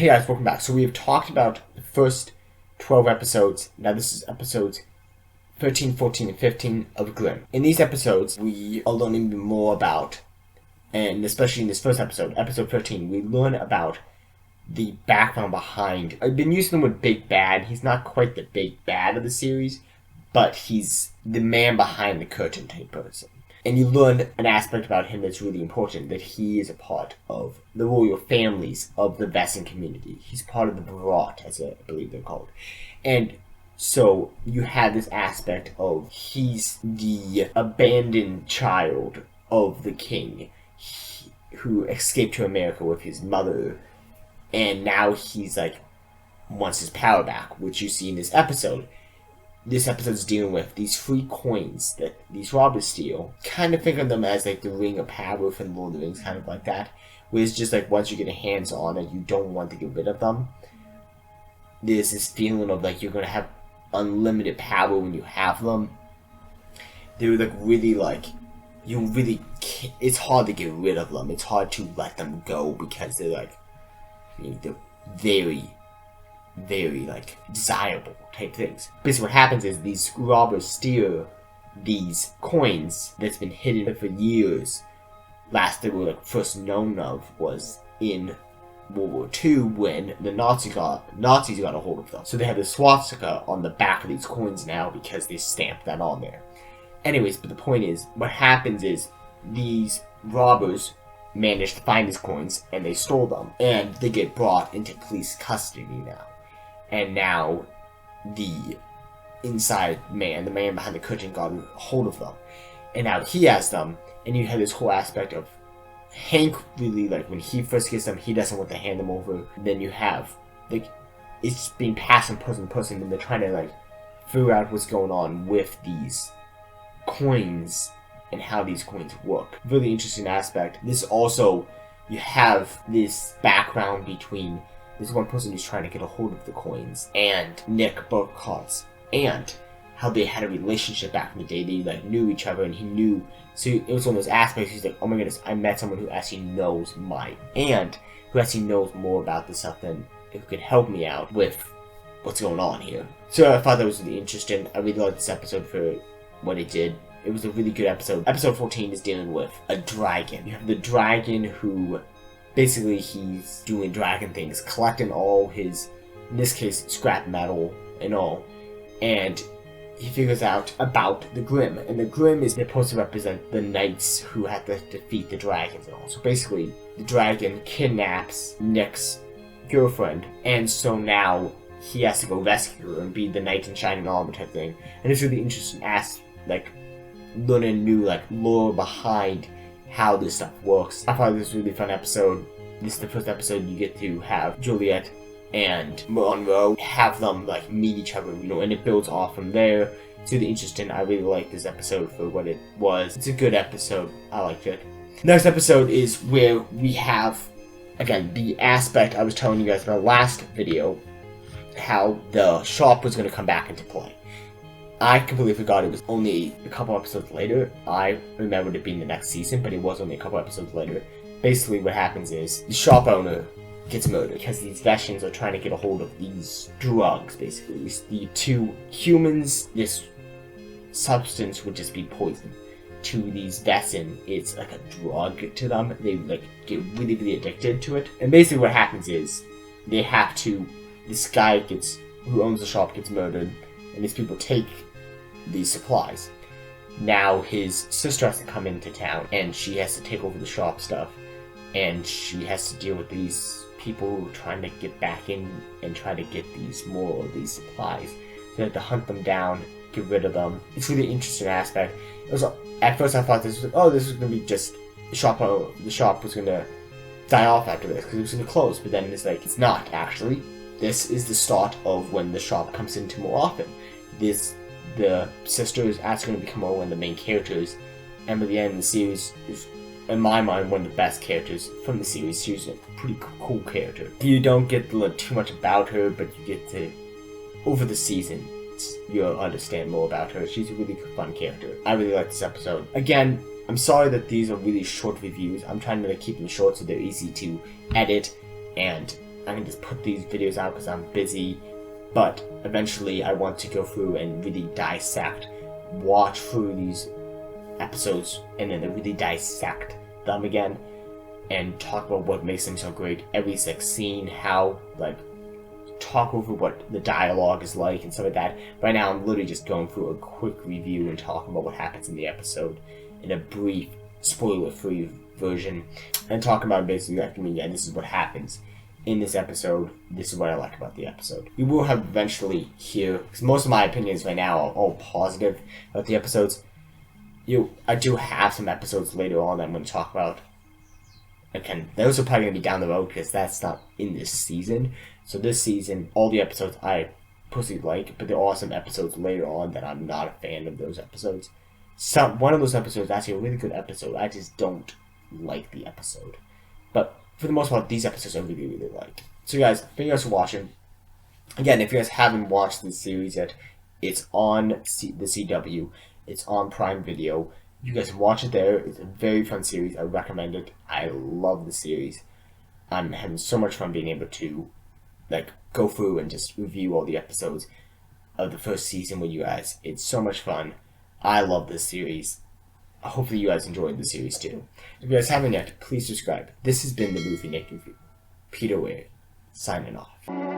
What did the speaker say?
Hey guys, welcome back. So we have talked about the first 12 episodes. Now this is episodes 13, 14, and 15 of Grimm. In these episodes, we are learning more about, and especially in this first episode, episode 13, we learn about the background behind. I've been using the word big bad. He's not quite the big bad of the series, but he's the man behind the curtain type person. And you learn an aspect about him that's really important, that he is a part of the royal families of the Wesen community. He's part of the Burkhardt, as I believe they're called. And so you have this aspect of he's the abandoned child of the king who escaped to America with his mother. And now he's wants his power back, which you see in this episode. This episode's dealing with these free coins that these robbers steal. Kind of think of them as the Ring of Power from Lord of the Rings, kind of like that. Where it's just once you get your hands on it, you don't want to get rid of them. There's this feeling of you're going to have unlimited power when you have them. They're really it's hard to get rid of them. It's hard to let them go because they're they're very desirable type things. Basically what happens is these robbers steal these coins that's been hidden for years. Last they were first known of was in World War II when the Nazis got a hold of them. So they have the swastika on the back of these coins now because they stamped that on there. Anyways, but the point is, what happens is these robbers managed to find these coins and they stole them, and they get brought into police custody now. And now the inside man, the man behind the curtain, got a hold of them. And now he has them, and you have this whole aspect of Hank really, when he first gets them, he doesn't want to hand them over. Then you have, it's being passed from person to person, and they're trying to, figure out what's going on with these coins and how these coins work. Really interesting aspect. This also, you have this background between this one person who's trying to get a hold of the coins and Nick Burkhardt's aunt, how they had a relationship back in the day. They knew each other, and he knew. So it was one of those aspects. He's like, oh my goodness, I met someone who actually knows my aunt, who actually knows more about this stuff than who could help me out with what's going on here. So I thought that was really interesting. I really liked this episode for what it did. It was a really good episode. Episode 14 is dealing with a dragon. You have the dragon who, basically, he's doing dragon things, collecting all his, in this case, scrap metal and all. And he figures out about the Grimm. And the Grimm is supposed to represent the knights who have to defeat the dragons and all. So basically, the dragon kidnaps Nick's girlfriend. And so now he has to go rescue her and be the knight in shining armor type thing. And it's really interesting learning new lore behind how this stuff works. I thought this was a really fun episode. This is the first episode you get to have Juliet and Monroe have them meet each other, and it builds off from there. It's really interesting. I really like this episode for what it was. It's a good episode. I liked it. Next episode is where we have, again, the aspect I was telling you guys about last video, how the shop was going to come back into play. I completely forgot it was only a couple episodes later. I remembered it being the next season, but it was only a couple episodes later. Basically, what happens is the shop owner gets murdered because these Vesians are trying to get a hold of these drugs, basically. The two humans, this substance would just be poison. To these Wesen, it's a drug to them. They get really, really addicted to it. And basically what happens is they have to, this guy who owns the shop gets murdered, and these people take these supplies. Now his sister has to come into town, and she has to take over the shop stuff, and she has to deal with these people who are trying to get back in and try to get more of these supplies. So they have to hunt them down, get rid of them. It's a really interesting aspect. At first I thought this was this was going to be just the shop was going to die off after this because it was going to close, but then it's not actually. This is the start of when the shop comes into more often. The sister is actually going to become one of the main characters, and by the end of the series is, in my mind, one of the best characters from the series. She's a pretty cool character. You don't get to learn too much about her, but you get to, over the season, you'll understand more about her. She's a really fun character. I really like this episode. Again, I'm sorry that these are really short reviews. I'm trying to keep them short so they're easy to edit and I can just put these videos out because I'm busy, but eventually I want to go through and really dissect, watch through these episodes, and then really dissect them again, and talk about what makes them so great. Every scene, how, talk over what the dialogue is like and stuff like that. Right now I'm literally just going through a quick review and talking about what happens in the episode in a brief, spoiler-free version, and talking about basically this is what happens in this episode, this is what I like about the episode. We will have eventually here, because most of my opinions right now are all positive about the episodes. I do have some episodes later on that I'm going to talk about. Again, those are probably going to be down the road because that's not in this season. So this season, all the episodes I personally like, but there are some episodes later on that I'm not a fan of those episodes. One of those episodes is actually a really good episode. I just don't like the episode. But for the most part, these episodes I really, really like. So guys, thank you guys for watching. Again, if you guys haven't watched this series yet, it's on the CW. It's on Prime Video. You guys watch it there. It's a very fun series. I recommend it. I love the series. I'm having so much fun being able to go through and just review all the episodes of the first season with you guys. It's so much fun. I love this series. Hopefully you guys enjoyed the series too. If you guys haven't yet, please subscribe. This has been the Movie Nick Review. Peter Ware, signing off.